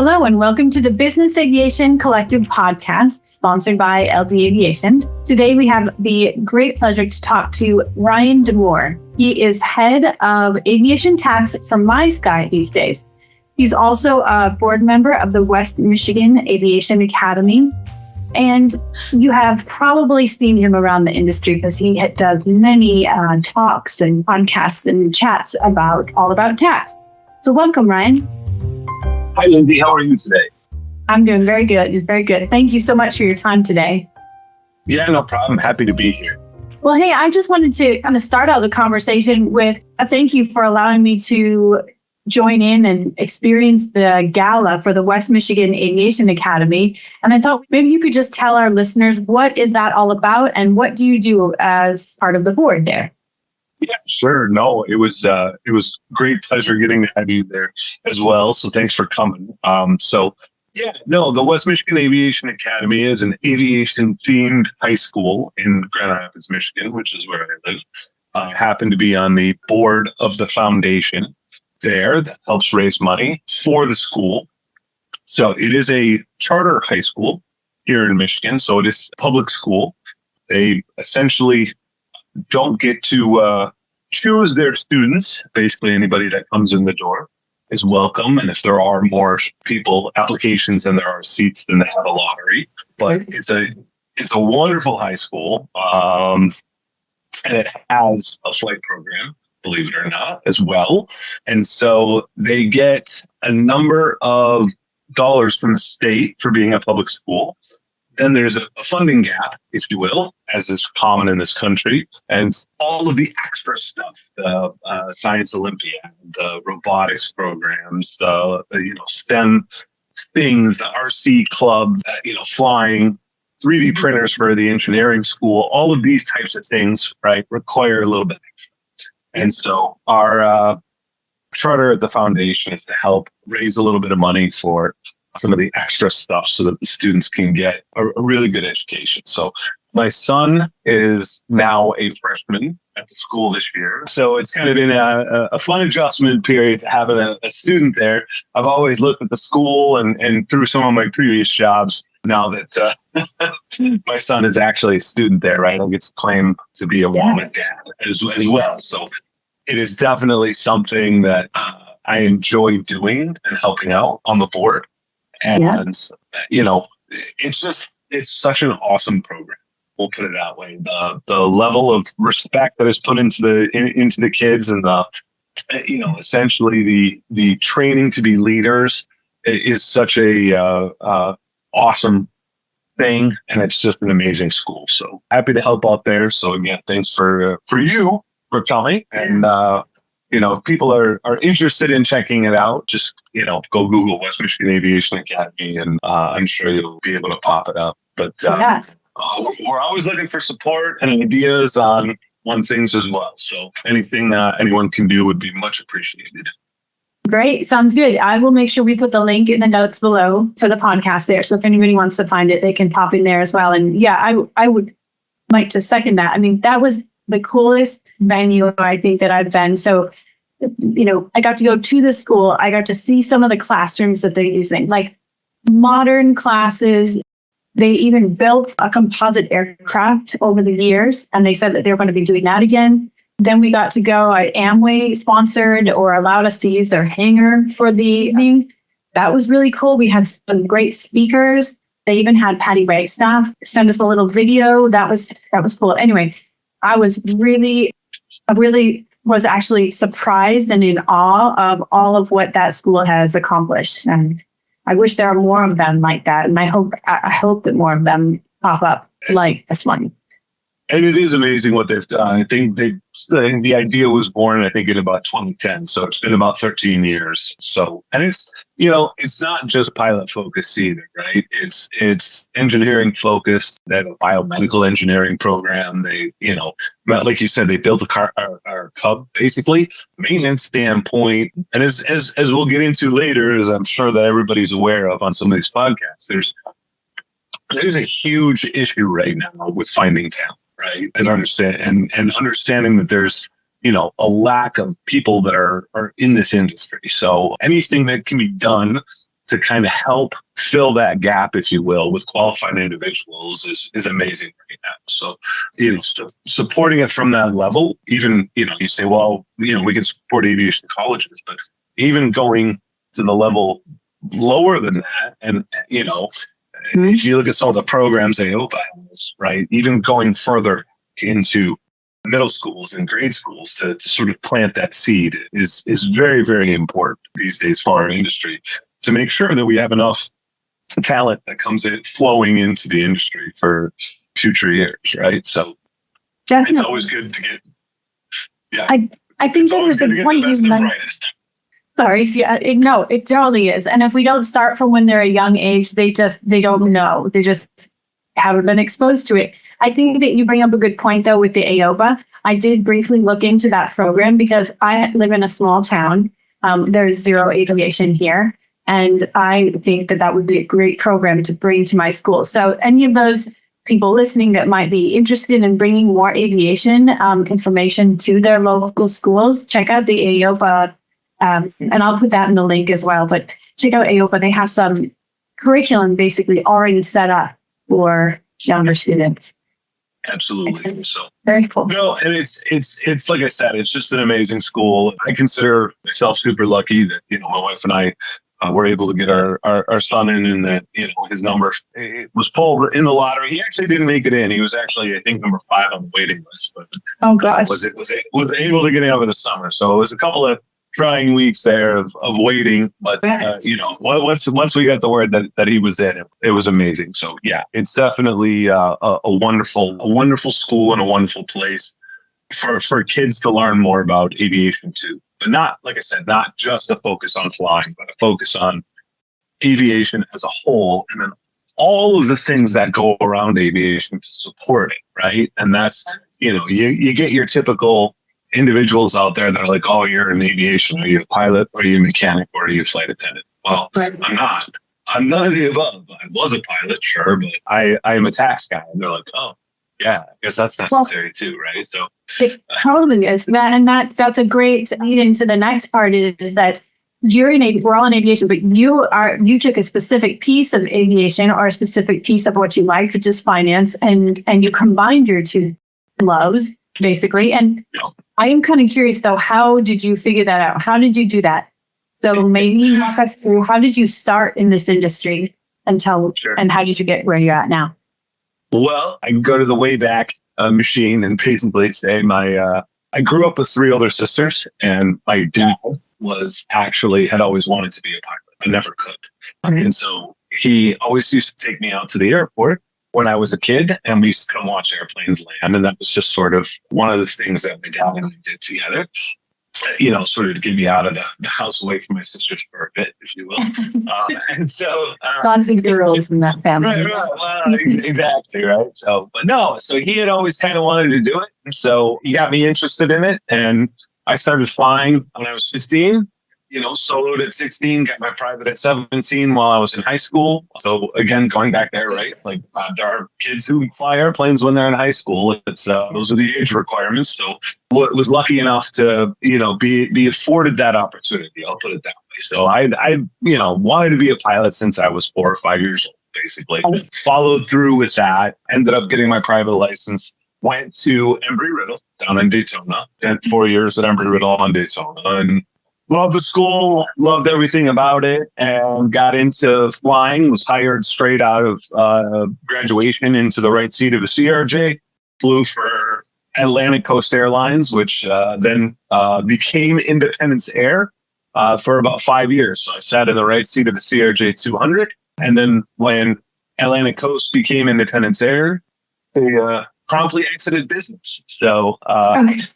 Hello and welcome to the Business Aviation Collective podcast, sponsored by LD Aviation. Today we have the great pleasure to talk to Ryan DeMoor. He is head of aviation tax for MySky these days. He's also a board member of the West Michigan Aviation Academy. And you have probably seen him around the industry because he does many talks and podcasts and chats all about tax. So welcome, Ryan. Hi, Lindsay. How are you today? I'm doing very good. It's very good. Thank you so much for your time today. Yeah, no problem. Happy to be here. Well, hey, I just wanted to kind of start out the conversation with a thank you for allowing me to join in and experience the gala for the West Michigan Aviation Academy. And I thought maybe you could just tell our listeners, what is that all about and what do you do as part of the board there? Yeah, sure. No, it was great pleasure getting to have you there as well. So thanks for coming. The West Michigan Aviation Academy is an aviation themed high school in Grand Rapids, Michigan, which is where I live. I happen to be on the board of the foundation there that helps raise money for the school. So it is a charter high school here in Michigan. So it is a public school. They essentially don't get to choose their students. Basically, anybody that comes in the door is welcome. And if there are more applications than there are seats, then they have a lottery. But it's a wonderful high school. And it has a flight program, believe it or not, as well. And so they get a number of dollars from the state for being a public school. Then there's a funding gap, if you will, as is common in this country. And all of the extra stuff, the Science Olympiad, the robotics programs, the STEM things, the RC club, flying, 3D printers for the engineering school, all of these types of things, right, require a little bit extra. And so our charter at the foundation is to help raise a little bit of money for some of the extra stuff so that the students can get a really good education. So my son is now a freshman at the school this year. So it's kind of been a fun adjustment period to having a student there. I've always looked at the school and through some of my previous jobs, now that my son is actually a student there, right? I get to claim to be a mom and dad as well. So it is definitely something that I enjoy doing and helping out on the board. And, it's such an awesome program. We'll put it that way. The level of respect that is put into the kids and essentially the training to be leaders is such a awesome thing. And it's just an amazing school. So happy to help out there. So again, thanks for you for coming. And, if people are interested in checking it out, just, go Google West Michigan Aviation Academy and I'm sure you'll be able to pop it up. But we're always looking for support and ideas on things as well. So anything anyone can do would be much appreciated. Great. Sounds good. I will make sure we put the link in the notes below to the podcast there. So if anybody wants to find it, they can pop in there as well. And I would like to second that. I mean, that was the coolest venue I think that I've been. So, I got to go to the school. I got to see some of the classrooms that they're using, like modern classes. They even built a composite aircraft over the years, and they said that they were going to be doing that again. Then we got to go, Amway sponsored or allowed us to use their hangar for the evening. That was really cool. We had some great speakers. They even had Patty Wagstaff send us a little video. That was cool. Anyway, I really was actually surprised and in awe of all of what that school has accomplished. And I wish there are more of them like that. And I hope that more of them pop up like this one. And it is amazing what they've done. I think the idea was born, I think, in about 2010. So it's been about 13 years. So, and it's not just pilot focused either, right? It's engineering focused. They have a biomedical engineering program. They, like you said, they built our Cub, basically, maintenance standpoint. And as we'll get into later, as I'm sure that everybody's aware of on some of these podcasts, there's a huge issue right now with finding talent. Right. And understanding that there's, a lack of people that are in this industry. So anything that can be done to kind of help fill that gap, if you will, with qualified individuals is amazing right now. So, supporting it from that level, even, you say, well, we can support aviation colleges, but even going to the level lower than that, and, if you look at some of the programs AOPA has, right, even going further into middle schools and grade schools to sort of plant that seed is very, very important these days for our industry, to make sure that we have enough talent that comes in flowing into the industry for future years, right? So Definitely. It's always good to get, I think that's a good point you mentioned. Sorry, no, it totally is. And if we don't start from when they're a young age, they don't know. They just haven't been exposed to it. I think that you bring up a good point, though, with the AOPA. I did briefly look into that program because I live in a small town. There's zero aviation here. And I think that would be a great program to bring to my school. So any of those people listening that might be interested in bringing more aviation information to their local schools, check out the AOPA. And I'll put that in the link as well. But check out AOPA. They have some curriculum basically already set up for younger students. Absolutely. So very cool. No, and it's like I said, it's just an amazing school. I consider myself super lucky that, my wife and I were able to get our son in, and that, his number it was pulled in the lottery. He actually didn't make it in. He was actually, I think, number 5 on the waiting list, but oh gosh, was able to get in over the summer. So it was a couple of trying weeks there of waiting, but once we got the word that he was in, it was amazing. So yeah, it's definitely a wonderful school and a wonderful place for kids to learn more about aviation too. But not, like I said, not just a focus on flying, but a focus on aviation as a whole, and then all of the things that go around aviation to support it, right? And that's, you get your typical individuals out there that are like, oh, you're in aviation, are you a pilot, or are you a mechanic, or are you a flight attendant? Well, right. I'm none of the above. I was a pilot, sure, but I am a tax guy. And they're like, oh, yeah, I guess that's necessary too, right? So it totally is. That's a great lead into the next part is that we're all in aviation, but you took a specific piece of aviation or a specific piece of what you like, which is finance, and you combined your two loves, basically. And I am kind of curious though, how did you figure that out? How did you do that? So maybe walk us through, how did you start in this industry and how did you get where you're at now? Well, I can go to the Wayback Machine and basically say I grew up with 3 older sisters, and my dad had always wanted to be a pilot, but never could. Okay. And so he always used to take me out to the airport when I was a kid, and we used to come watch airplanes land. And that was just sort of one of the things that my dad and I did together, sort of to get me out of the house away from my sisters for a bit, if you will. And so lots of girls in that family. Right, well, exactly, right. So he had always kind of wanted to do it. So he got me interested in it, and I started flying when I was 15. Soloed at 16, got my private at 17 while I was in high school. So again, going back there, right? Like there are kids who fly airplanes when they're in high school. It's those are the age requirements. So I was lucky enough to be afforded that opportunity. I'll put it that way. So I wanted to be a pilot since I was 4 or 5 years old. Basically, followed through with that. Ended up getting my private license. Went to Embry Riddle down in Daytona. Spent 4 years at Embry Riddle on Daytona, and loved the school, loved everything about it, and got into flying. Was hired straight out of graduation into the right seat of a CRJ. Flew for Atlantic Coast Airlines, which then became Independence Air for about 5 years. So I sat in the right seat of the CRJ 200. And then when Atlantic Coast became Independence Air, they promptly exited business. So all right.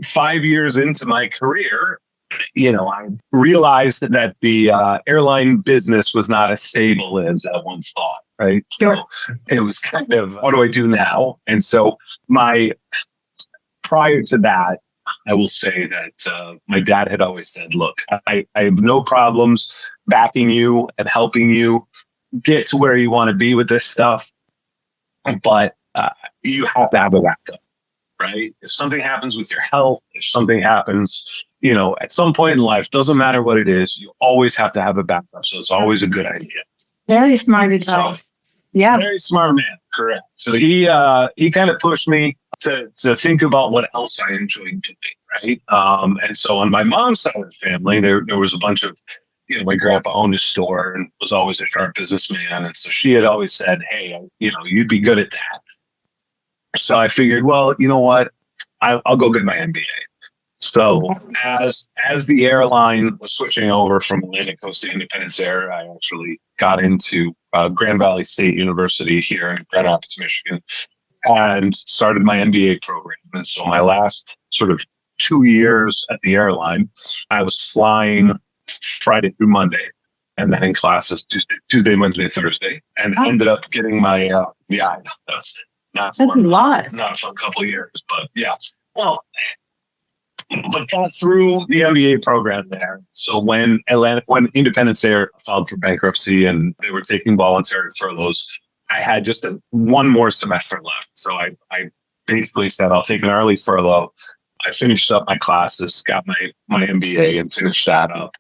5 years into my career, I realized that the airline business was not as stable as I once thought, right? Sure. So it was kind of, what do I do now? And so prior to that, I will say that my dad had always said, look, I have no problems backing you and helping you get to where you want to be with this stuff, but you have to have a backup. right? If something happens with your health, if something happens, at some point in life, doesn't matter what it is, you always have to have a backup. So it's always a good idea. Very smart advice. Yeah. Very smart man, correct. So he kind of pushed me to think about what else I enjoyed doing, right? And so on my mom's side of the family, there was a bunch of, my grandpa owned a store and was always a sharp businessman, and so she had always said, "Hey, you'd be good at that." So I figured, well, you know what? I'll go get my MBA. So as the airline was switching over from Atlantic Coast to Independence Air, I actually got into Grand Valley State University here in Grand Rapids, Michigan, and started my MBA program. And so my last sort of 2 years at the airline, I was flying Friday through Monday, and then in classes Tuesday, Wednesday, Thursday, and ended up getting my that's not That's a lot. not for a couple of years, but yeah. Well, but got through the MBA program there. So when Independence Air filed for bankruptcy and they were taking voluntary furloughs, I had just one more semester left. So I basically said, I'll take an early furlough. I finished up my classes, got my MBA and finished that up.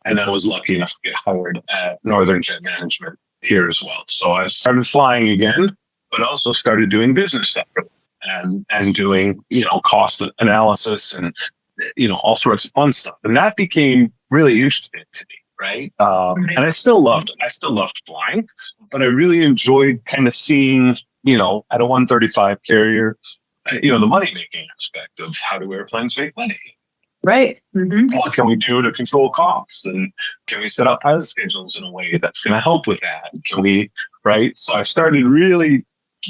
And then I was lucky enough to get hired at Northern Jet Management here as well. So I started flying again, but also started doing business stuff and doing, cost analysis and, all sorts of fun stuff. And that became really interesting to me. Right. And I still loved flying, but I really enjoyed kind of seeing, at a 135 carrier, the money making aspect of how do airplanes make money. Right. Mm-hmm. What can we do to control costs? And can we set up pilot schedules in a way that's going to help with that? Can we, right? So I started really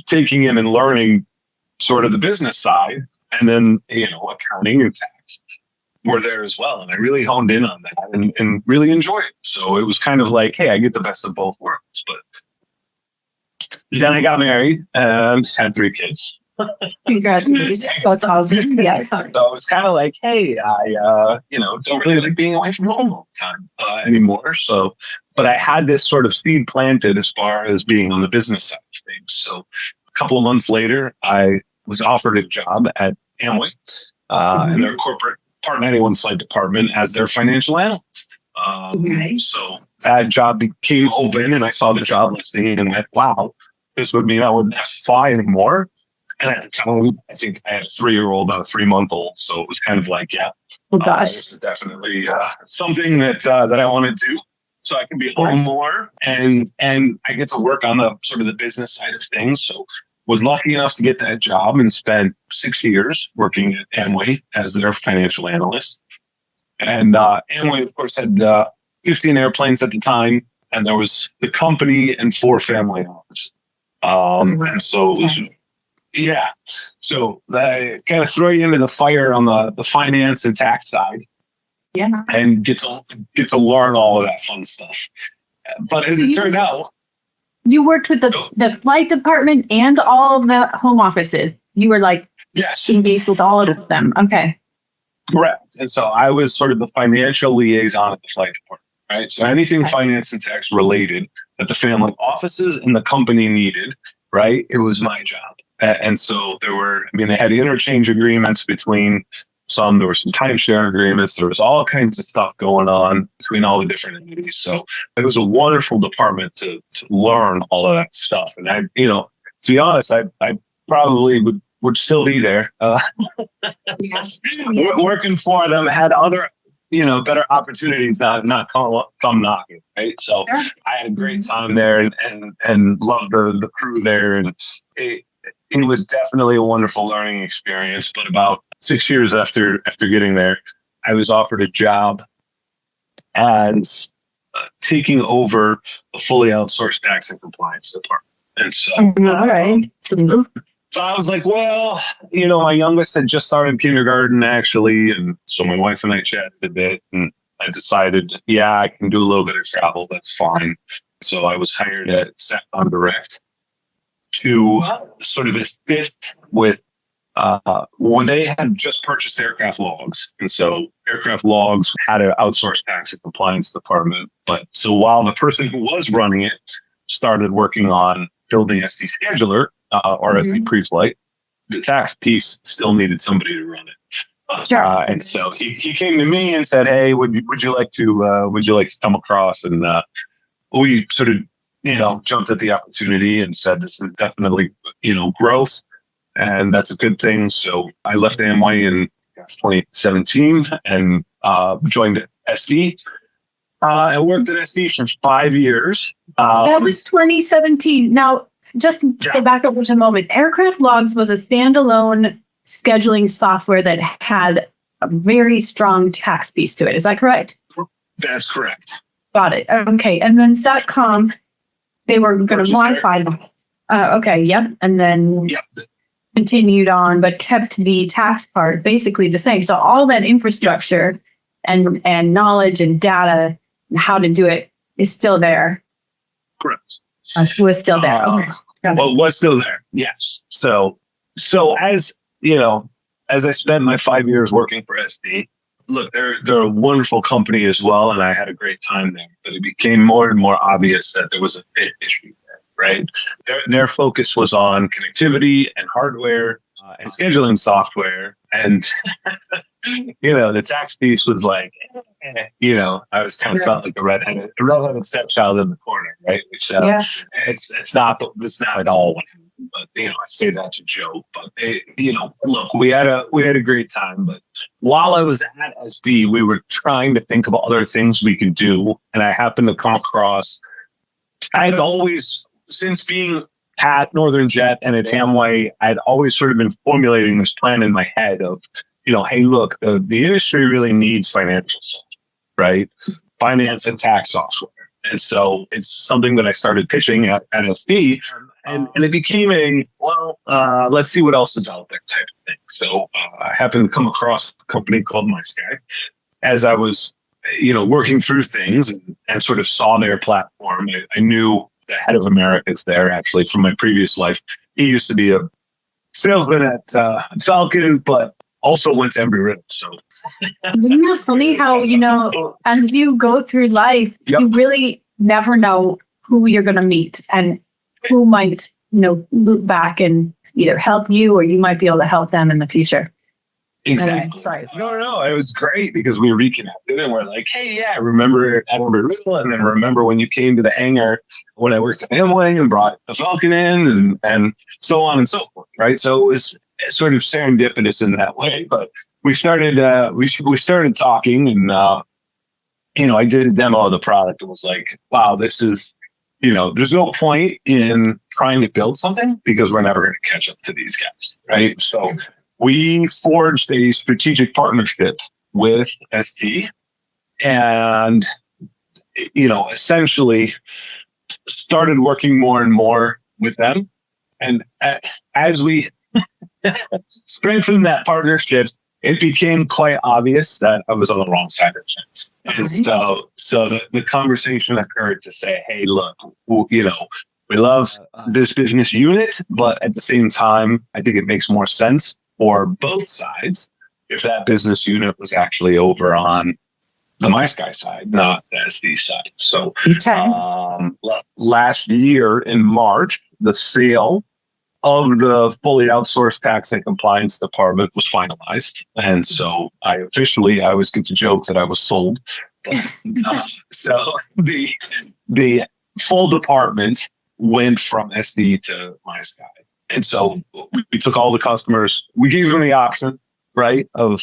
taking in and learning sort of the business side, and then, accounting and tax were there as well. And I really honed in on that and really enjoyed it. So it was kind of like, hey, I get the best of both worlds. But then I got married and had 3 kids. Congratulations. That's awesome. Yeah. So it was kind of like, hey, I, don't really like being away from home all the time anymore. So, but I had this sort of seed planted as far as being on the business side of things. So a couple of months later, I was offered a job at Amway in their corporate Part 91 flight department as their financial analyst. So that job became open, and I saw the job listing and went, wow, this would mean I wouldn't have to fly anymore. And at the time, I think I had a 3-year-old, not a 3-month-old. So it was kind of like, yeah, this is definitely something that I want to do. So I can be home more and I get to work on the sort of the business side of things. So was lucky enough to get that job and spent 6 years working at Amway as their financial analyst. And Amway, of course, had 15 airplanes at the time, and there was the company and 4 family offices. And so it was, so they kind of throw you into the fire on the finance and tax side. Yeah. And get to learn all of that fun stuff. But as it turned out, you worked with the flight department and all of the home offices. You were like engaged with all of them. Okay. Correct. And so I was sort of the financial liaison at the flight department, right? So anything finance and tax related that the family offices and the company needed, right? It was my job. And so they had interchange agreements between there were some timeshare agreements. There was all kinds of stuff going on between all the different entities. So it was a wonderful department to learn all of that stuff. And I, to be honest, I probably would still be there working for them, had other, better opportunities not come knocking. Right. So I had a great time there and loved the crew there. And it was definitely a wonderful learning experience. But about 6 years after getting there, I was offered a job as taking over a fully outsourced tax and compliance department. And so, all right. So I was like, well, my youngest had just started kindergarten actually. And so my wife and I chatted a bit, and I decided, I can do a little bit of travel. That's fine. So I was hired at SATCOM Direct to sort of assist with when they had just purchased aircraft logs. And so aircraft logs had an outsourced tax and compliance department. But so while the person who was running it started working on building SD Scheduler or SD Pre-Flight, the tax piece still needed somebody to run it. Sure. And so he came to me and said, "Hey, would you like to come across?" And we sort of, jumped at the opportunity and said, "This is definitely, growth, and that's a good thing." So I left Amway in 2017 and joined SD. I worked at SD for 5 years. That was 2017. Now, just to back up for a moment, Aircraft Logs was a standalone scheduling software that had a very strong tax piece to it. Is that correct? That's correct. Got it. Okay. And then Satcom, they were going to modify that. Okay. Yep. And then continued on, but kept the tax part basically the same. So all that infrastructure and knowledge and data, and how to do it is still there. Correct. Was still there. Okay. Well, was still there. Yes. So as as I spent my 5 years working for SD, look, they're a wonderful company as well, and I had a great time there. But it became more and more obvious that there was a fit issue there, right? Their focus was on connectivity and hardware and scheduling software, and the tax piece was like, I was kind of felt like a redheaded stepchild in the corner, right? Which it's not at all what happened. But I say that to joke. But look, we had a great time. But while I was at SD, we were trying to think of other things we could do, and I happened to come across. I had always, since being at Northern Jet and at Amway, I'd always sort of been formulating this plan in my head of, hey, look, the industry really needs financial software, right? Finance and tax software. And so it's something that I started pitching at SD, and it became let's see what else is out there type of thing. So I happened to come across a company called MySky as I was, working through things and sort of saw their platform. I knew the head of Americas there actually from my previous life. He used to be a salesman at Falcon, but also went to Embry Riddle. So isn't that funny how, as you go through life, you really never know who you're going to meet and who might, look back and either help you or you might be able to help them in the future. Exactly. Sorry. No, it was great because we reconnected and we're like, hey, yeah, I remember at Embry Riddle, and then remember when you came to the hangar when I worked at Amway and brought the Falcon in and so on and so forth, right? So it was sort of serendipitous in that way, but we started talking, and I did a demo of the product and was like, wow, this is, there's no point in trying to build something because we're never going to catch up to these guys, right? So we forged a strategic partnership with ST and essentially started working more and more with them, and as we strengthened that partnership, it became quite obvious that I was on the wrong side of the fence. And so the conversation occurred to say, hey, look, we love this business unit, but at the same time, I think it makes more sense for both sides if that business unit was actually over on the MySky side, not the SD side. So last year in March, the sale of the fully outsourced tax and compliance department was finalized. And so I always get to joke that I was sold. So the full department went from SD to MySky. And so we took all the customers, we gave them the option, right, of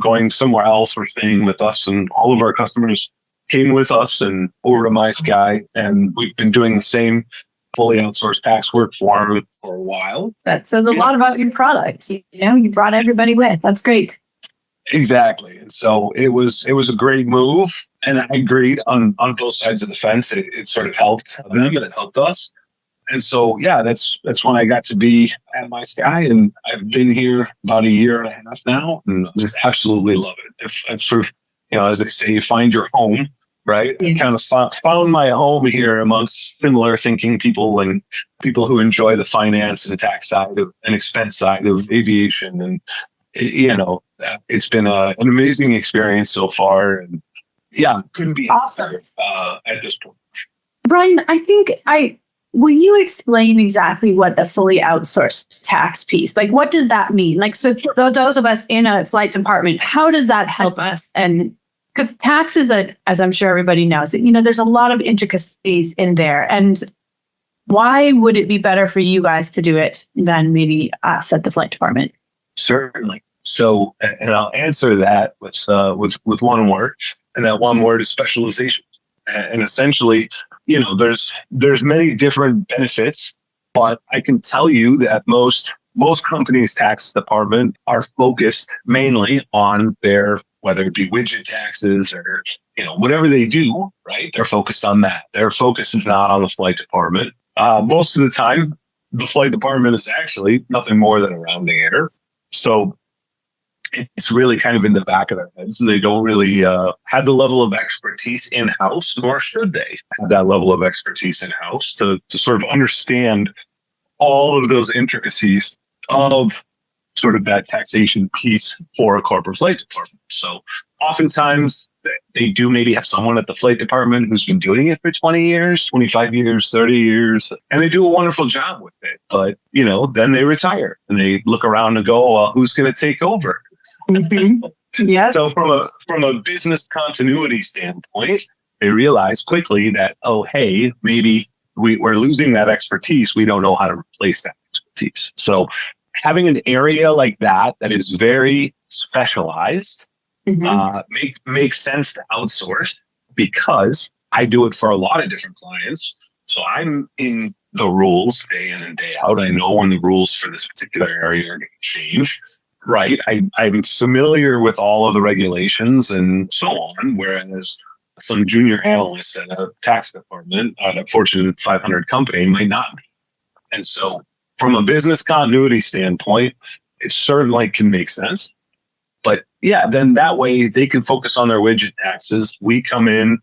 going somewhere else or staying with us. And all of our customers came with us and over to MySky. And we've been doing the same fully outsourced tax work for a while. That says a lot about your product. You brought everybody with. That's great. Exactly. And so it was a great move. And I agreed on both sides of the fence. It sort of helped them and it helped us. And so, that's when I got to be at MySky, and I've been here about a year and a half now, and just absolutely love it. It's sort of, as they say, you find your home, right? I kind of found my home here amongst similar thinking people and people who enjoy the finance and tax side and expense side of aviation. And, it's been an amazing experience so far. And couldn't be awesome at this point. Brian, I think will you explain exactly what the fully outsourced tax piece, like what does that mean? Like, so for those of us in a flight department, how does that help us? And because tax is as I'm sure everybody knows, there's a lot of intricacies in there. And why would it be better for you guys to do it than maybe us at the flight department? Certainly. So, and I'll answer that with one word, and that one word is specialization. And essentially, there's many different benefits, but I can tell you that most companies' tax department are focused mainly on their, whether it be widget taxes or whatever they do, right? They're focused on that. Their focus is not on the flight department. Most of the time, the flight department is actually nothing more than a rounding error. So it's really kind of in the back of their heads. They don't really have the level of expertise in-house, nor should they have that level of expertise in-house to sort of understand all of those intricacies of sort of that taxation piece for a corporate flight department. So oftentimes they do maybe have someone at the flight department who's been doing it for 20 years, 25 years, 30 years, and they do a wonderful job with it. But, then they retire and they look around and go, well, who's going to take over? Yeah. So from a business continuity standpoint, they realize quickly that, oh, hey, maybe we're losing that expertise. We don't know how to replace that expertise. So having an area like that is very specialized makes sense to outsource, because I do it for a lot of different clients. So I'm in the rules day in and day out. I know when the rules for this particular area are going to change. Right. I'm familiar with all of the regulations and so on, whereas some junior analysts at a tax department at a Fortune 500 company might not be. And so from a business continuity standpoint, it certainly can make sense. But yeah, then that way they can focus on their widget taxes. We come in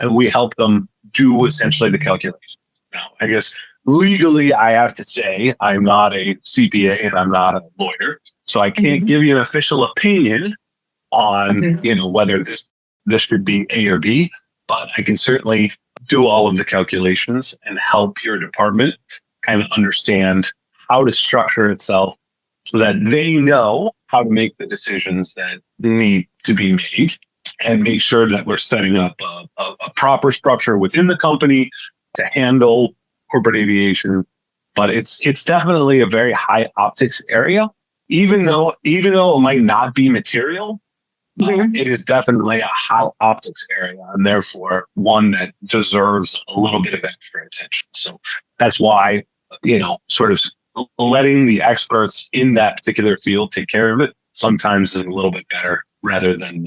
and we help them do essentially the calculations. Now, I guess legally, I have to say I'm not a CPA and I'm not a lawyer. So I can't give you an official opinion on, whether this should be A or B, but I can certainly do all of the calculations and help your department kind of understand how to structure itself so that they know how to make the decisions that need to be made, and make sure that we're setting up a proper structure within the company to handle corporate aviation. But it's definitely a very high optics area. Even though it might not be material, it is definitely a high optics area, and therefore one that deserves a little bit of extra attention. So that's why, sort of letting the experts in that particular field take care of it sometimes is a little bit better, rather than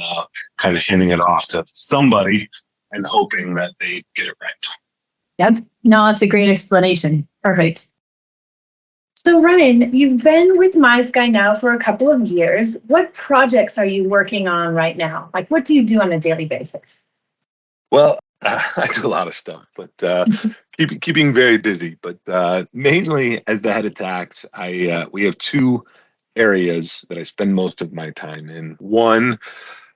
kind of handing it off to somebody and hoping that they get it right. Yep. No, that's a great explanation. Perfect. So Ryan, you've been with MySky now for a couple of years. What projects are you working on right now? Like, what do you do on a daily basis? Well, I do a lot of stuff, but keeping very busy. But mainly as the head of tax, we have two areas that I spend most of my time in. One,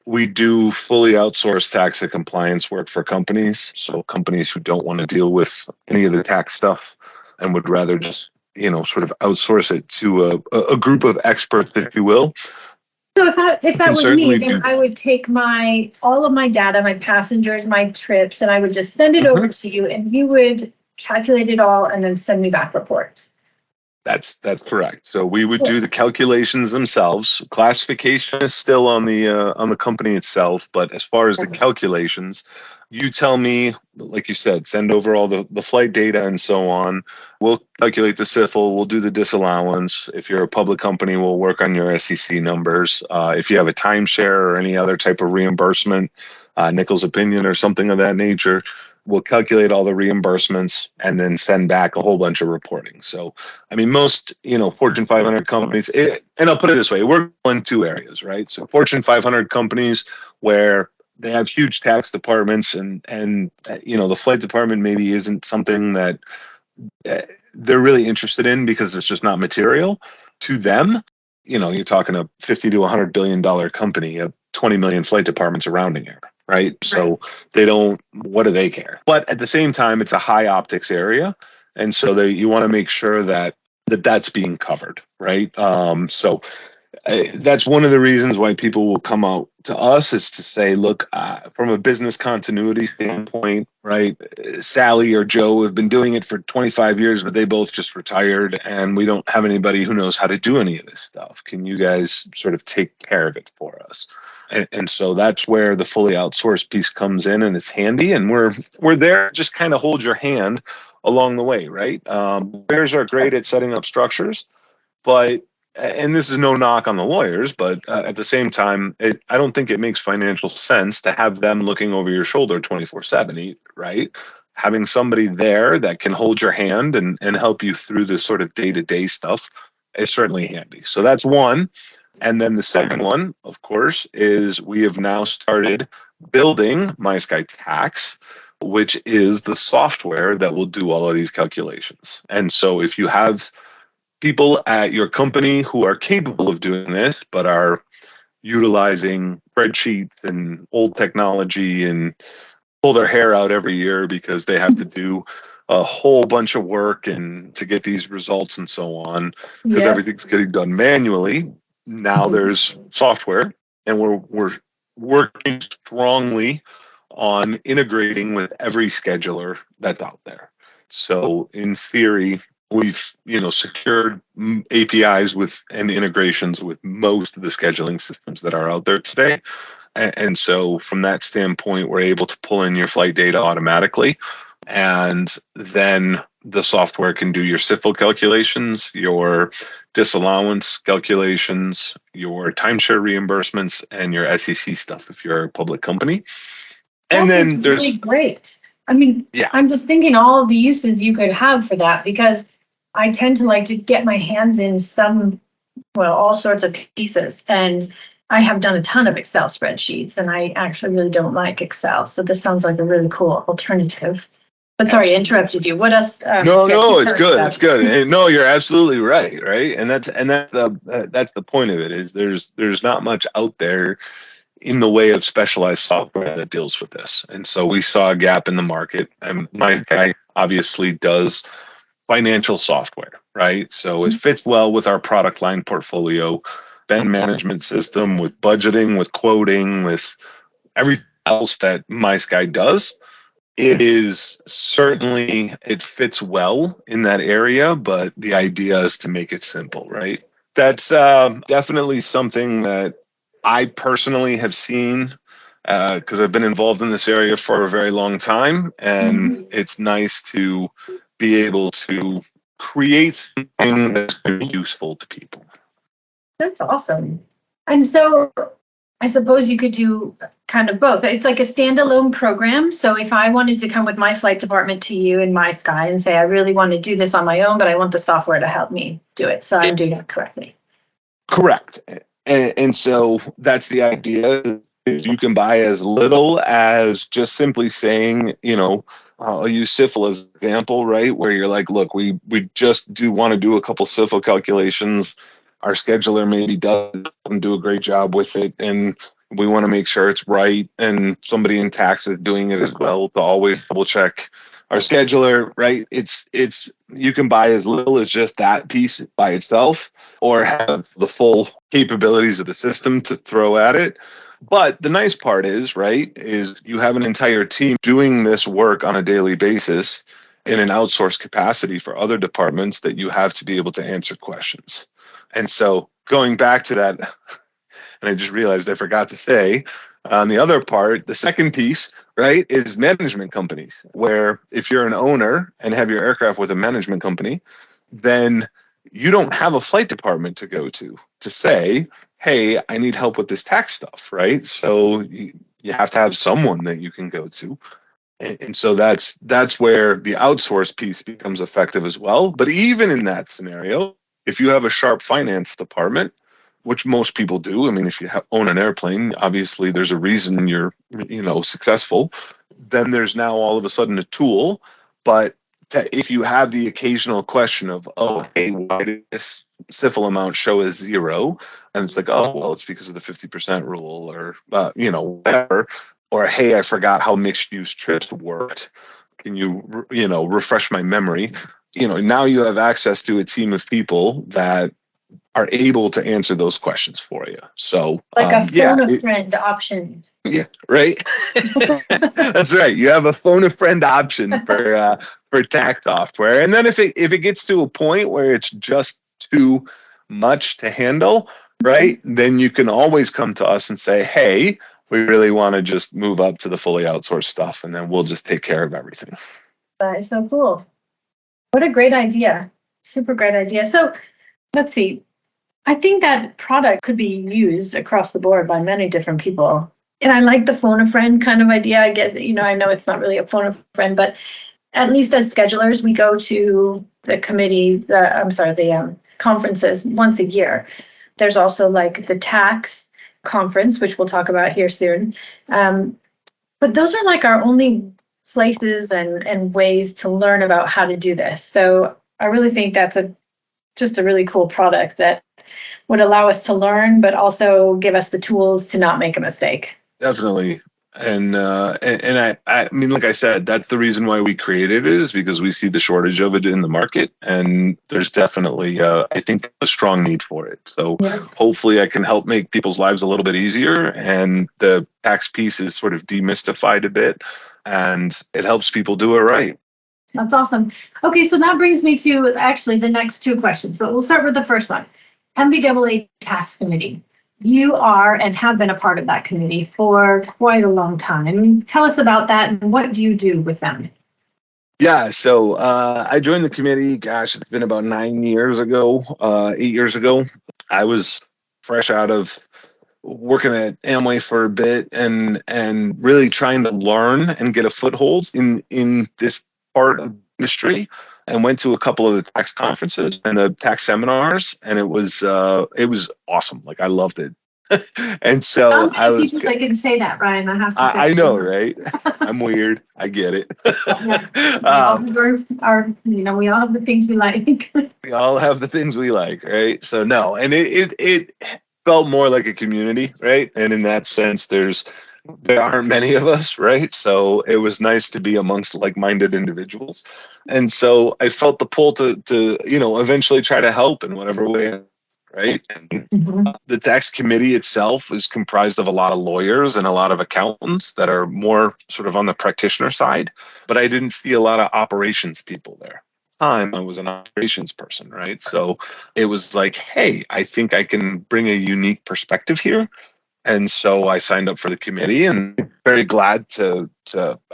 we do fully outsourced tax and compliance work for companies. So companies who don't want to deal with any of the tax stuff and would rather just sort of outsource it to a group of experts, if you will. So if that was me, then I would take all of my data, my passengers, my trips, and I would just send it over to you, and you would calculate it all and then send me back reports. That's correct. So we would do the calculations themselves. Classification is still on the company itself, but as far as the calculations, you tell me, like you said, send over all the flight data and so on. We'll calculate the SIFL. We'll do the disallowance. If you're a public company, we'll work on your SEC numbers. If you have a timeshare or any other type of reimbursement, Nichols opinion or something of that nature, we'll calculate all the reimbursements and then send back a whole bunch of reporting. So, I mean, most, Fortune 500 companies, and I'll put it this way, we're in two areas, right? So Fortune 500 companies where they have huge tax departments and the flight department maybe isn't something that they're really interested in because it's just not material to them. You're talking a $50 to $100 billion company, a 20 million flight department's a rounding error. Right. So what do they care? But at the same time, it's a high optics area. And so you want to make sure that's being covered, right? So that's one of the reasons why people will come out to us, is to say, look, from a business continuity standpoint, right? Sally or Joe have been doing it for 25 years, but they both just retired, and we don't have anybody who knows how to do any of this stuff. Can you guys sort of take care of it for us? And so that's where the fully outsourced piece comes in, and it's handy. And we're there, just kind of hold your hand along the way, right? Lawyers are great at setting up structures, but, and this is no knock on the lawyers, but at the same time, I don't think it makes financial sense to have them looking over your shoulder 24/7, right? Having somebody there that can hold your hand and help you through this sort of day-to-day stuff is certainly handy. So that's one. And then the second one, of course, is we have now started building MySky Tax, which is the software that will do all of these calculations. And so if you have people at your company who are capable of doing this, but are utilizing spreadsheets and old technology and pull their hair out every year because they have to do a whole bunch of work and to get these results and so on, because everything's getting done manually. Now there's software, and we're working strongly on integrating with every scheduler that's out there. So in theory, we've secured APIs with and integrations with most of the scheduling systems that are out there today. And so from that standpoint, we're able to pull in your flight data automatically, and then the software can do your SIFL calculations, your disallowance calculations, your timeshare reimbursements, and your SEC stuff if you're a public company. And then there's really great. I mean, I'm just thinking all of the uses you could have for that, because I tend to like to get my hands in all sorts of pieces. And I have done a ton of Excel spreadsheets, and I actually really don't like Excel. So this sounds like a really cool alternative. But sorry, I interrupted you. What else? No, it's good. It's good. And no, you're absolutely right. Right. And that's the point of it, is there's not much out there in the way of specialized software that deals with this. And so we saw a gap in the market, and MySky obviously does financial software, right? So it fits well with our product line portfolio, spend management system, with budgeting, with quoting, with everything else that MySky does. It fits well in that area, but the idea is to make it simple, right? That's definitely something that I personally have seen, because I've been involved in this area for a very long time, and it's nice to be able to create something that's going to be useful to people. That's awesome. And so I suppose you could do kind of both. It's like a standalone program. So if I wanted to come with my flight department to you in MySky and say, I really want to do this on my own, but I want the software to help me do it, so I'm doing it correctly. Correct. And so that's the idea. You can buy as little as just simply saying, I'll use SIFL as an example, right? Where you're like, look, we just want to do a couple SIFL calculations. Our scheduler maybe doesn't do a great job with it, and we want to make sure it's right. And somebody in tax is doing it as well to always double check our scheduler, right? It's you can buy as little as just that piece by itself, or have the full capabilities of the system to throw at it. But the nice part is you have an entire team doing this work on a daily basis in an outsourced capacity for other departments that you have to be able to answer questions. And so going back to that, and I just realized I forgot to say, on the other part, the second piece, right, is management companies, where if you're an owner and have your aircraft with a management company, then you don't have a flight department to go to say, hey, I need help with this tax stuff, right? So you have to have someone that you can go to. And so that's where the outsource piece becomes effective as well. But even in that scenario, if you have a sharp finance department, which most people do, I mean, if you own an airplane, obviously there's a reason you're, successful. Then there's now all of a sudden a tool. But if you have the occasional question of, oh, hey, why did this SIFL amount show as 0? And it's like, oh, well, it's because of the 50% rule, or, whatever. Or, hey, I forgot how mixed use trips worked. Can you, refresh my memory? now you have access to a team of people that are able to answer those questions for you. So like a phone a friend option. Yeah, right. That's right. You have a phone a friend option for tax software, and then if it gets to a point where it's just too much to handle, right? Then you can always come to us and say, "Hey, we really want to just move up to the fully outsourced stuff, and then we'll just take care of everything." That is so cool. What a great idea. Super great idea. So let's see. I think that product could be used across the board by many different people. And I like the phone a friend kind of idea. I guess, I know it's not really a phone a friend, but at least as schedulers, we go to the conferences once a year. There's also like the tax conference, which we'll talk about here soon. But those are like our only places and ways to learn about how to do this. So I really think that's just a really cool product that would allow us to learn, but also give us the tools to not make a mistake. Definitely. And I mean, like I said, that's the reason why we created it, is because we see the shortage of it in the market, and there's definitely, I think, a strong need for it. So hopefully I can help make people's lives a little bit easier, and the tax piece is sort of demystified a bit, and it helps people do it right. That's awesome. Okay, so that brings me to actually the next two questions, but we'll start with the first one. NBAA Tax Committee. You are and have been a part of that committee for quite a long time. Tell us about that and what do you do with them? Yeah, so I joined the committee, gosh, it's been about 8 years ago. I was fresh out of working at Amway for a bit and really trying to learn and get a foothold in this part of the industry, and went to a couple of the tax conferences and the tax seminars, and it was awesome. Like, I loved it. And so I was. People can say that, Ryan. I have to. I know, right? I'm weird. I get it. We all have the things we like. We all have the things we like, right? So no, and it felt more like a community, right? And in that sense, there aren't many of us, right? So it was nice to be amongst like-minded individuals, and so I felt the pull to eventually try to help in whatever way. Right. And the tax committee itself is comprised of a lot of lawyers and a lot of accountants that are more sort of on the practitioner side, but I didn't see a lot of operations people there. I was an operations person, right? So it was like, hey, I think I can bring a unique perspective here. And so I signed up for the committee, and very glad to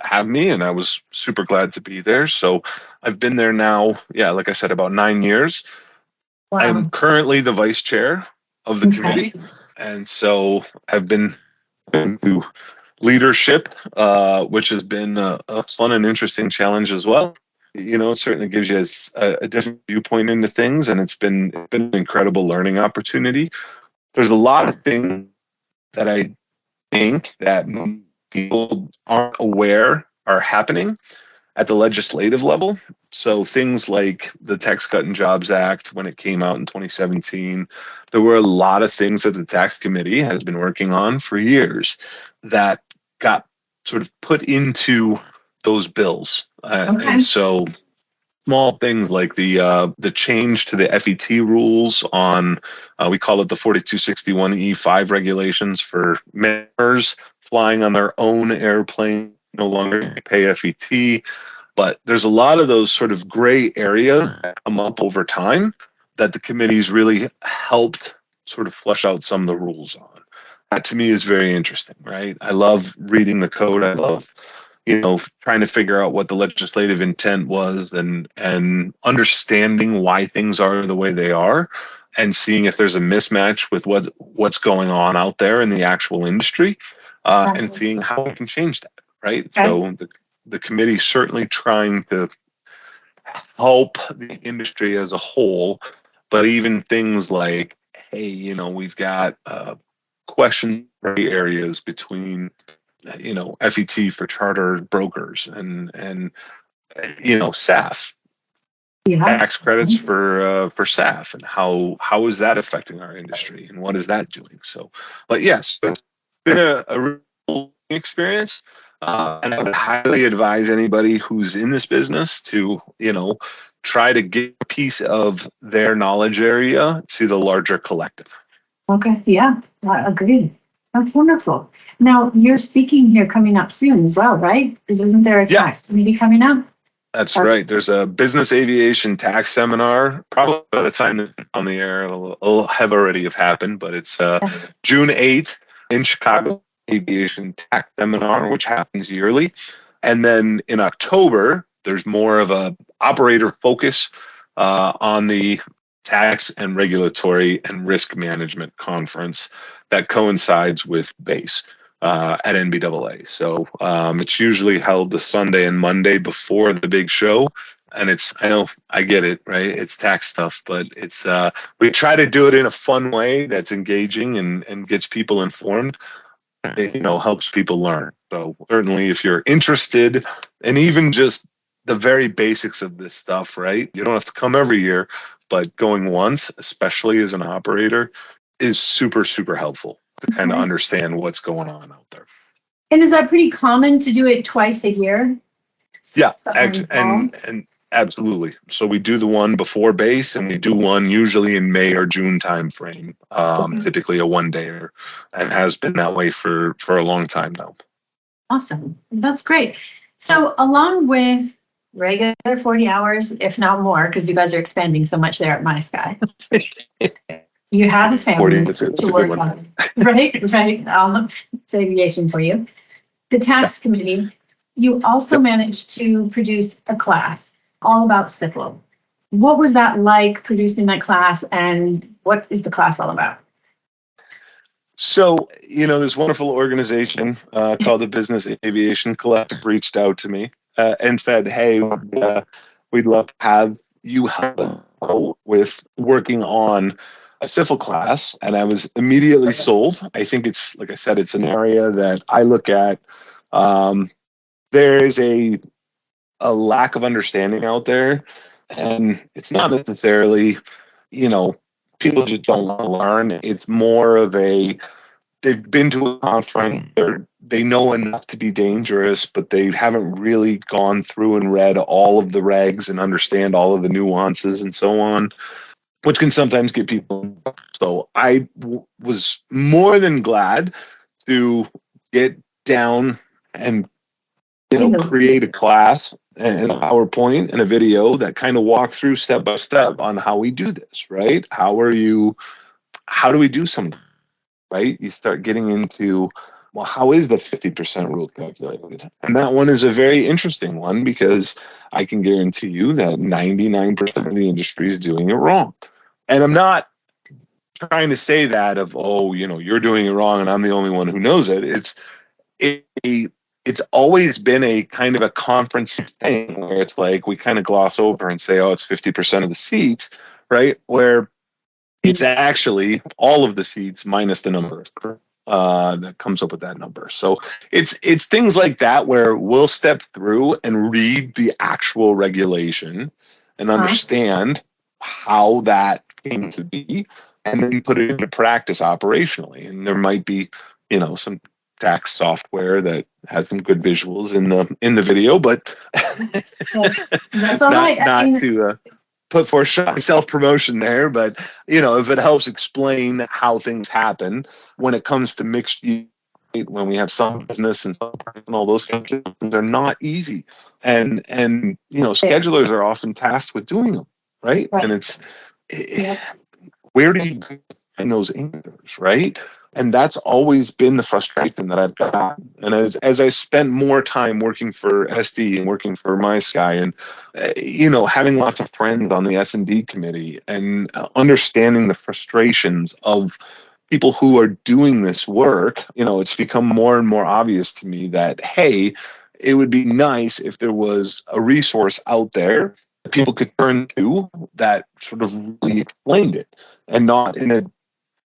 have me, and I was super glad to be there. So I've been there now, like I said, about 9 years. Wow. I'm currently the vice chair of the committee, and so I've been into leadership, which has been a fun and interesting challenge as well. It certainly gives you a different viewpoint into things, and it's been an incredible learning opportunity. There's a lot of things that I think that people aren't aware are happening at the legislative level. So things like the Tax Cut and Jobs Act, when it came out in 2017, there were a lot of things that the tax committee has been working on for years that got sort of put into those bills. And so small things like the change to the FET rules on, we call it the 4261E5 regulations for members flying on their own airplane, no longer pay FET. But there's a lot of those sort of gray areas that come up over time that the committee's really helped sort of flesh out some of the rules on. That to me is very interesting, right? I love reading the code. I love, trying to figure out what the legislative intent was and understanding why things are the way they are, and seeing if there's a mismatch with what's going on out there in the actual industry, and seeing how we can change that, right? Okay. So the committee certainly trying to help the industry as a whole, but even things like, hey, we've got question areas between, FET for charter brokers and SAF, tax credits for SAF, and how is that affecting our industry, and what is that doing? So, but yes, it's been a real experience. And I would highly advise anybody who's in this business to, try to get a piece of their knowledge area to the larger collective. Okay, yeah, I agree. That's wonderful. Now, you're speaking here coming up soon as well, right? Isn't there a tax committee coming up? That's right. There's a business aviation tax seminar. Probably by the time it's on the air, it'll have already have happened, but it's June 8th in Chicago, aviation tax seminar, which happens yearly. And then in October, there's more of a operator focus on the tax and regulatory and risk management conference that coincides with BACE at NBAA. So it's usually held the Sunday and Monday before the big show. And I get it, right? It's tax stuff, but we try to do it in a fun way that's engaging and gets people informed. It, helps people learn. So certainly if you're interested, and even just the very basics of this stuff, right? You don't have to come every year, but going once, especially as an operator, is super, super helpful to kind of understand what's going on out there. And is that pretty common to do it twice a year? Yeah, and absolutely. So we do the one before BACE, and we do one usually in May or June timeframe, typically a one-dayer, and has been that way for a long time now. Awesome. That's great. So along with regular 40 hours, if not more, because you guys are expanding so much there at MySky, you have a family to work on. Right. It's aviation for you. The tax committee, you also managed to produce a class all about SIFL. What was that like, producing that class, and what is the class all about? So, this wonderful organization called the Business Aviation Collective reached out to me and said, hey, we'd love to have you help with working on a SIFL class. And I was immediately sold. I think it's, like I said, it's an area that I look at. There is a lack of understanding out there, and it's not necessarily, people just don't want to learn. It's more of they've been to a conference, they know enough to be dangerous, but they haven't really gone through and read all of the regs and understand all of the nuances and so on, which can sometimes get people. So I was more than glad to get down and create a class and a PowerPoint and a video that kind of walk through step by step on how we do this, right? How do we do something, right? You start getting into, well, how is the 50% rule calculated? And that one is a very interesting one, because I can guarantee you that 99% of the industry is doing it wrong. And I'm not trying to say that you're doing it wrong and I'm the only one who knows it. It's always been a kind of a conference thing where it's like we kind of gloss over and say, it's 50% of the seats, right? Where it's actually all of the seats minus the number that comes up with that number. So it's things like that where we'll step through and read the actual regulation and understand how that came to be, and then put it into practice operationally. And there might be, some tax software that has some good visuals in the video, but that's all right. Not to put for self-promotion there, but if it helps explain how things happen when it comes to mixed use, when we have some business and some and all those things, they're not easy, and schedulers are often tasked with doing them, right? And it's where do you find those answers, right? And that's always been the frustration that I've got. And as I spent more time working for SD and working for MySky, and having lots of friends on the S&D committee, and understanding the frustrations of people who are doing this work, it's become more and more obvious to me that, hey, it would be nice if there was a resource out there that people could turn to that sort of really explained it, and not in a,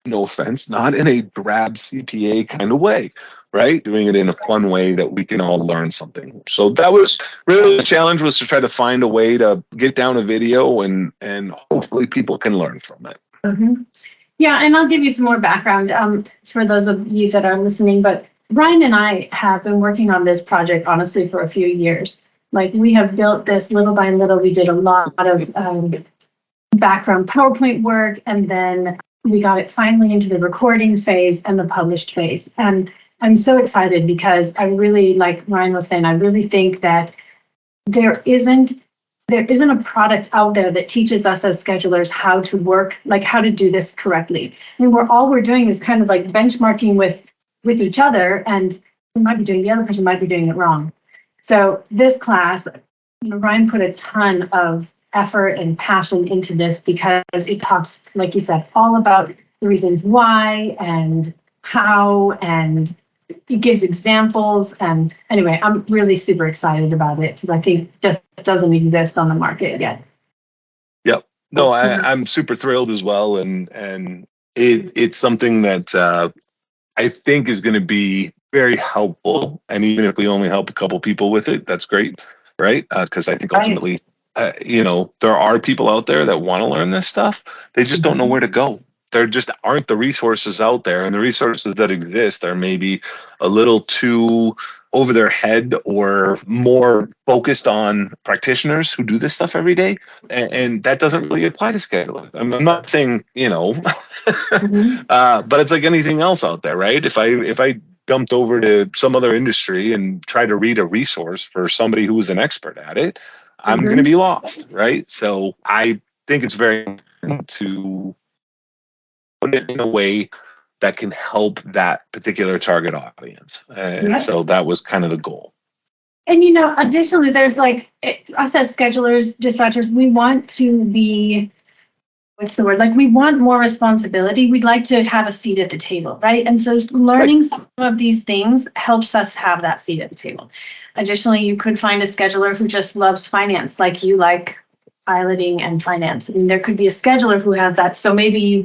no offense, not in a drab CPA kind of way, right? Doing it in a fun way that we can all learn something. So that was really the challenge, was to try to find a way to get down a video and hopefully people can learn from it. Mm-hmm. Yeah, and I'll give you some more background for those of you that are listening, but Ryan and I have been working on this project, honestly, for a few years. Like, we have built this little by little. We did a lot of background PowerPoint work, and then we got it finally into the recording phase and the published phase. And I'm so excited because I really, like Ryan was saying, I really think that there isn't a product out there that teaches us as schedulers how to work, like how to do this correctly. I mean, all we're doing is kind of like benchmarking with each other, and the other person might be doing it wrong. So this class, Ryan put a ton of effort and passion into this because it talks, like you said, all about the reasons why and how, and it gives examples. And anyway, I'm really super excited about it because I think it just doesn't exist on the market yet. Yep. No, I'm super thrilled as well. And it's something that I think is going to be very helpful. And even if we only help a couple people with it, that's great. Right. Because I think ultimately, there are people out there that want to learn this stuff. They just don't know where to go. There just aren't the resources out there, and the resources that exist are maybe a little too over their head or more focused on practitioners who do this stuff every day. And that doesn't really apply to scheduling. I'm not saying, but it's like anything else out there, right? If I jumped over to some other industry and tried to read a resource for somebody who was an expert at it, I'm going to be lost, right? So I think it's very important to put it in a way that can help that particular target audience. So that was kind of the goal. And, additionally, there's like, us as schedulers, dispatchers, we want to be, we want more responsibility. We'd like to have a seat at the table, right? And so learning some of these things helps us have that seat at the table. Additionally, you could find a scheduler who just loves finance, like you like piloting and finance. I mean, there could be a scheduler who has that. So maybe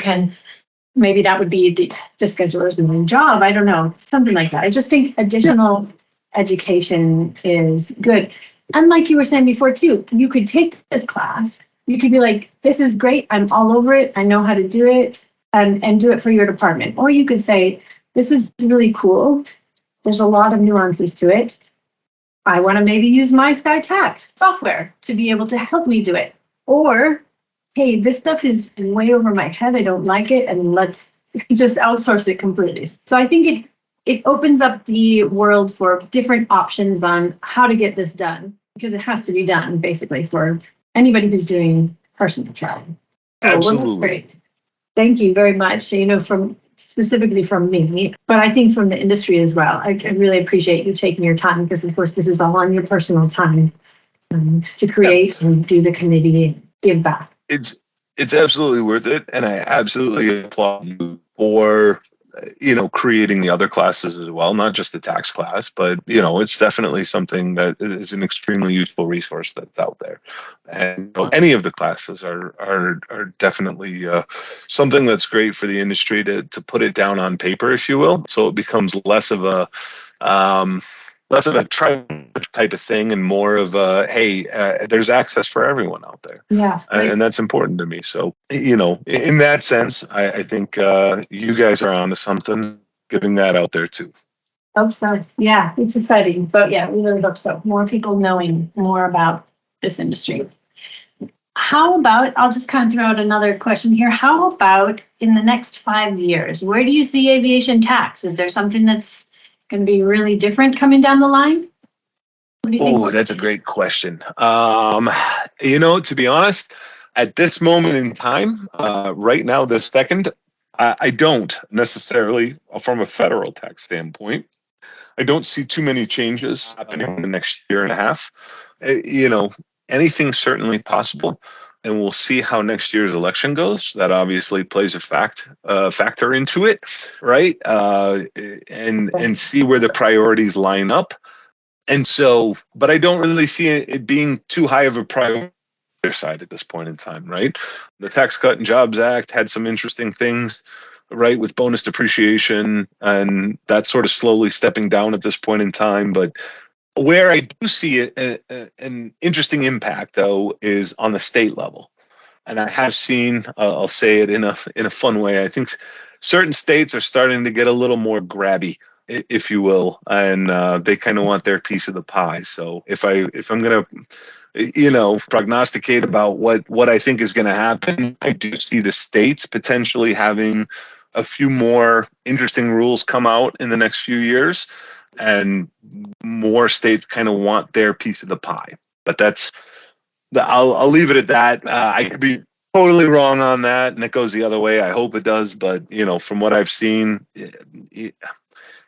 that would be the scheduler's main job. I don't know, something like that. I just think additional education is good. And like you were saying before too, you could take this class. You could be like, this is great. I'm all over it. I know how to do it, and do it for your department. Or you could say, this is really cool. There's a lot of nuances to it. I want to maybe use MySky Tax software to be able to help me do it. Or, hey, this stuff is way over my head. I don't like it. And let's just outsource it completely. So I think it opens up the world for different options on how to get this done, because it has to be done basically for anybody who's doing personal travel. Absolutely. Well, that's great. Thank you very much. Specifically from me, but I think from the industry as well. I really appreciate you taking your time, because of course this is all on your personal time to create and do the committee and give back. It's absolutely worth it, and I absolutely applaud you for creating the other classes as well, not just the tax class, but it's definitely something that is an extremely useful resource that's out there. And so any of the classes are definitely something that's great for the industry to put it down on paper, if you will, so it becomes less of a type of thing and more of a, hey, there's access for everyone out there. Yeah. And that's important to me. So, in that sense, I think you guys are onto something, getting that out there too. Hope so. Yeah, it's exciting. But yeah, we really hope so. More people knowing more about this industry. How about, I'll just kind of throw out another question here. How about in the next 5 years, where do you see aviation tax? Is there something that's going to be really different coming down the line? What do you think? Oh, that's a great question. To be honest, at this moment in time, right now, this second, I don't necessarily, from a federal tax standpoint, I don't see too many changes happening in the next year and a half. Anything's certainly possible, and we'll see how next year's election goes. That obviously plays a factor into it, right? And see where the priorities line up. And so, but I don't really see it being too high of a priority side at this point in time, right? The Tax Cut and Jobs Act had some interesting things, right, with bonus depreciation, and that's sort of slowly stepping down at this point in time. But where I do see an interesting impact, though, is on the state level. And I have seen, I'll say it in a fun way, I think certain states are starting to get a little more grabby if you will, and they kind of want their piece of the pie. So if I'm gonna, prognosticate about what I think is going to happen, I do see the states potentially having a few more interesting rules come out in the next few years, and more states kind of want their piece of the pie. But I'll leave it at that. I could be totally wrong on that, and it goes the other way. I hope it does, but from what I've seen,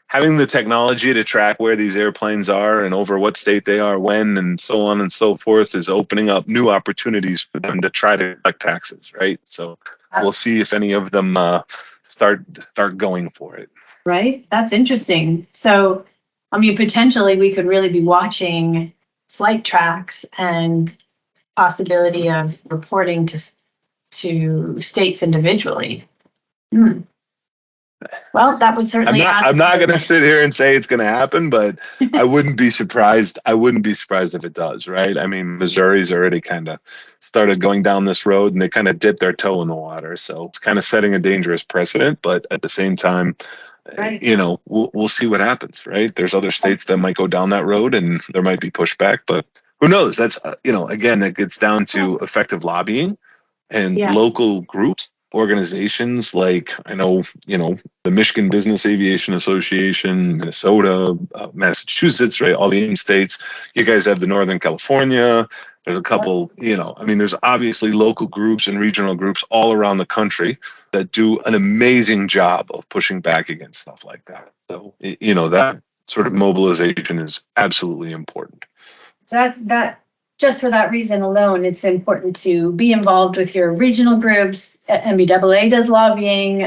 having the technology to track where these airplanes are and over what state they are when and so on and so forth is opening up new opportunities for them to try to collect taxes, right? So we'll see if any of them start going for it. Right? That's interesting. So, I mean, potentially we could really be watching flight tracks and possibility of reporting to states individually. Well, that would certainly. I'm not going to sit here and say it's going to happen, but I wouldn't be surprised. I wouldn't be surprised if it does, right? I mean, Missouri's already kind of started going down this road, and they kind of dipped their toe in the water. So it's kind of setting a dangerous precedent. But at the same time, right. We'll see what happens, right? There's other states that might go down that road, and there might be pushback, but who knows? That's again, it gets down to effective lobbying and local groups, organizations like I know, the Michigan Business Aviation Association, Minnesota, Massachusetts, right? All the states. You guys have the Northern California. There's a couple, there's obviously local groups and regional groups all around the country that do an amazing job of pushing back against stuff like that. So, that sort of mobilization is absolutely important. That just for that reason alone, it's important to be involved with your regional groups. NBAA does lobbying.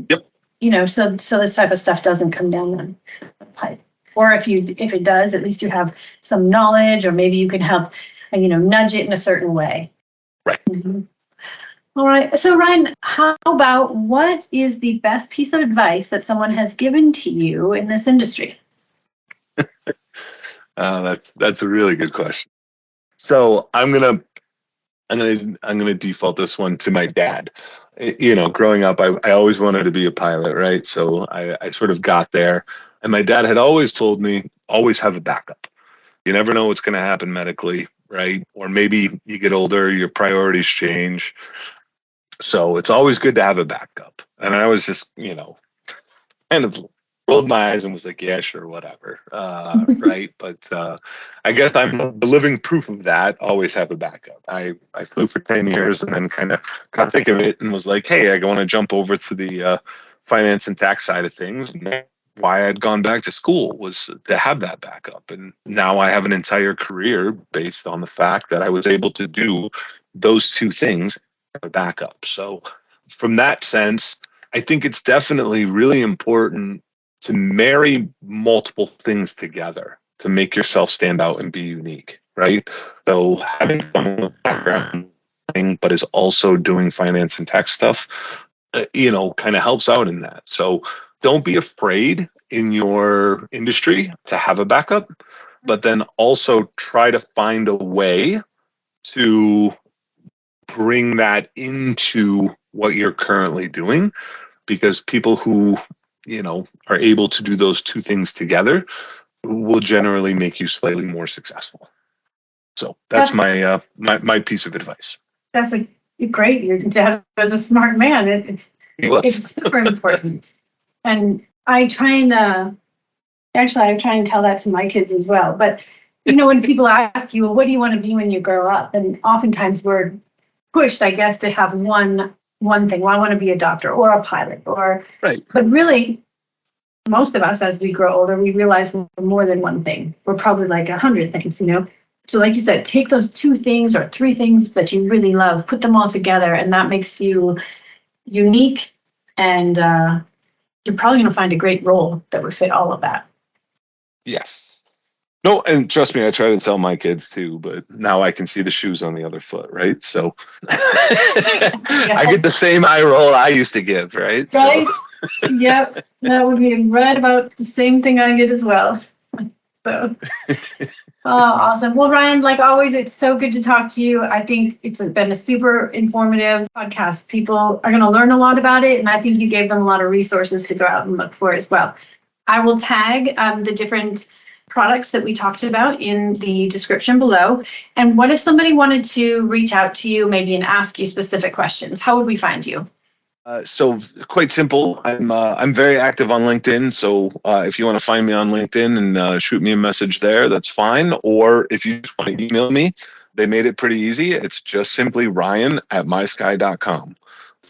Yep. So this type of stuff doesn't come down the pipe. Or if it does, at least you have some knowledge, or maybe you can help, nudge it in a certain way. Right. Mm-hmm. All right. So Ryan, how about what is the best piece of advice that someone has given to you in this industry? That's a really good question. So I'm gonna default this one to my dad. Growing up, I always wanted to be a pilot, right? So I sort of got there, and my dad had always told me, always have a backup. You never know what's going to happen medically, right? Or maybe you get older, your priorities change. So it's always good to have a backup. And I was just, kind of rolled my eyes and was like, yeah, sure, whatever. Right. But I guess I'm the living proof of that. Always have a backup. I flew for 10 years and then kind of got thick of it and was like, hey, I want to jump over to the finance and tax side of things. And why I'd gone back to school was to have that backup. And now I have an entire career based on the fact that I was able to do those two things, a backup. So from that sense, I think it's definitely really important to marry multiple things together to make yourself stand out and be unique, right? So having fun background thing, but is also doing finance and tax stuff, kind of helps out in that. So don't be afraid in your industry to have a backup, but then also try to find a way to bring that into what you're currently doing, because people who are able to do those two things together will generally make you slightly more successful. So that's my my piece of advice. That's great. Your dad was a smart man. It's super important. And I try and tell that to my kids as well. But when people ask you, well, what do you want to be when you grow up? And oftentimes we're pushed, I guess, to have one thing. Well, I want to be a doctor or a pilot, or right. But really, most of us, as we grow older, we realize we're more than one thing. We're probably like 100 things, So like you said, take those 2 things or 3 things that you really love, put them all together, and that makes you unique. And you're probably going to find a great role that would fit all of that. Yes. No, and trust me, I try to tell my kids too, but now I can see the shoes on the other foot, right? So I get the same eye roll I used to give, right? Right. So. Yep. That would be right about the same thing I get as well. So, awesome. Well, Ryan, like always, it's so good to talk to you. I think it's been a super informative podcast. People are going to learn a lot about it, and I think you gave them a lot of resources to go out and look for as well. I will tag the different products that we talked about in the description below. And what if somebody wanted to reach out to you maybe and ask you specific questions? How would we find you? So quite simple. I'm very active on LinkedIn. So if you want to find me on LinkedIn and shoot me a message there, that's fine. Or if you just want to email me, they made it pretty easy. It's just simply ryan@mysky.com.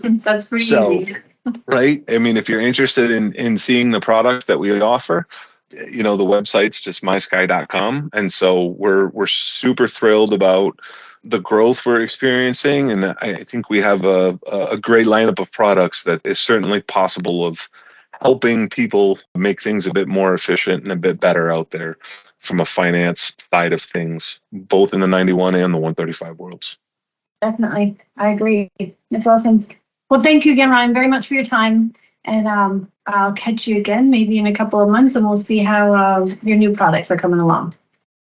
That's pretty easy. Right. I mean, if you're interested in seeing the product that we offer, the website's just mysky.com. And so we're super thrilled about the growth we're experiencing. And I think we have a great lineup of products that is certainly possible of helping people make things a bit more efficient and a bit better out there from a finance side of things, both in the 91 and the 135 worlds. Definitely. I agree. It's awesome. Well, thank you again, Ryan, very much for your time. And I'll catch you again maybe in a couple of months, and we'll see how your new products are coming along.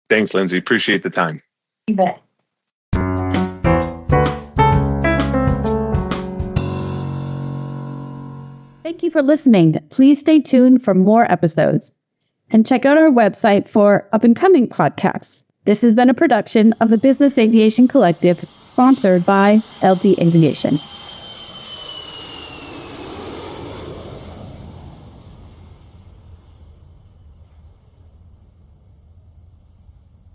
Thanks, Lindsay. Appreciate the time. You bet. Thank you for listening. Please stay tuned for more episodes and check out our website for up-and-coming podcasts. This has been a production of the Business Aviation Collective, sponsored by LD Aviation.